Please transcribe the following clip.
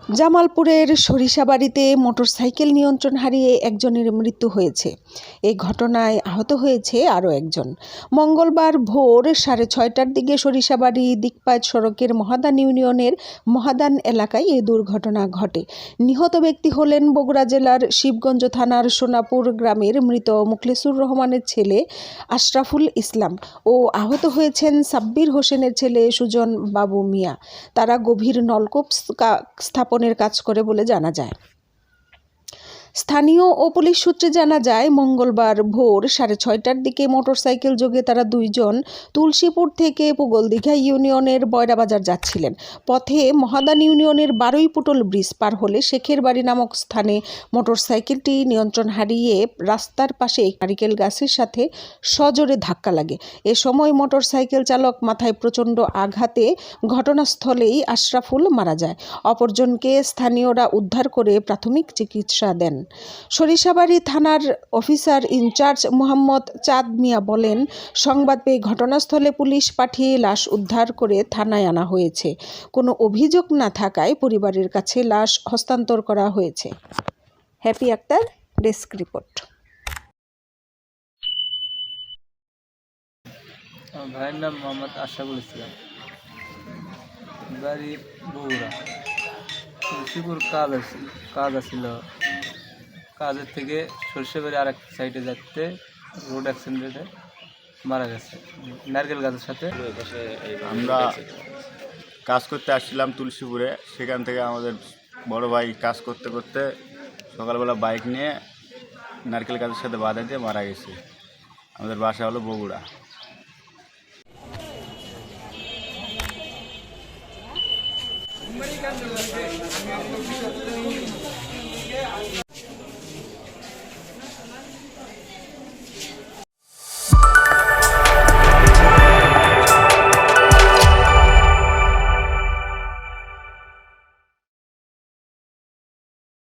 জামালপুরের সরিষাবাড়িতে মোটরসাইকেল নিয়ন্ত্রণ হারিয়ে একজনের মৃত্যু হয়েছে। এই ঘটনায় আহত হয়েছে আরও একজন। মঙ্গলবার ভোর 6:30টার দিকে সরিষাবাড়ি দিকপাইট সড়কের মহাদান ইউনিয়নের মহাদান এলাকায় এই দুর্ঘটনা ঘটে। নিহত ব্যক্তি হলেন বগুড়া জেলার শিবগঞ্জ থানার সোনাপুর গ্রামের মৃত মুখলেসুর রহমানের ছেলে আশরাফুল ইসলাম ও আহত হয়েছেন সাব্বির হোসেনের ছেলে সুজন বাবু মিয়া। তারা গভীর নলকূপ স্থাপনের কাজ করে বলে জানা যায়। স্থানীয় ও পুলিশ সূত্রে জানা যায়, মঙ্গলবার ভোর 6:30টার দিকে মোটরসাইকেল যোগে তারা দুইজন তুলসীপুর থেকে পুগলদিঘা ইউনিয়নের বয়রাবাজার যাচ্ছিলেন। পথে মহাদান ইউনিয়নের 12 পুটল ব্রিজ পার হলে শেখের বাড়ি নামক স্থানে মোটরসাইকেলটি নিয়ন্ত্রণ হারিয়ে রাস্তার পাশে নারিকেল গাছের সাথে সজোরে ধাক্কা লাগে। এ সময় মোটরসাইকেল চালক মাথায় প্রচণ্ড আঘাতে ঘটনাস্থলেই আশরাফুল মারা যায়। অপরজনকে স্থানীয়রা উদ্ধার করে প্রাথমিক চিকিৎসা দেন। সরিষাবাড়ি থানার অফিসার ইনচার্জ মোহাম্মদ চাঁদ মিয়া বলেন, সংবাদ পেয়ে ঘটনাস্থলে পুলিশ পাঠিয়ে লাশ উদ্ধার করে থানায় আনা হয়েছে। কোনো অভিযোগ না থাকায় পরিবারের কাছে লাশ হস্তান্তর করা হয়েছে। Happy Akter, desk report. আমার ভাইয়ের নাম মোহাম্মদ আশরাফুল ইসলাম, বাড়ি বগুড়া। তুলসীপুর কাজ আছিল, কাজের থেকে সরিষাবাড়ি আর এক সাইডে যাচ্ছে, রোড অ্যাক্সিডেন্টে মারা গেছে নারকেল গাছের সাথে। আমরা কাজ করতে আসছিলাম তুলসীপুরে, সেখান থেকে আমাদের বড় ভাই কাজ করতে করতে সকালবেলা বাইক নিয়ে নারকেল গাছের সাথে বাধা দিয়ে মারা গেছে। আমাদের বাসা হলো বগুড়া।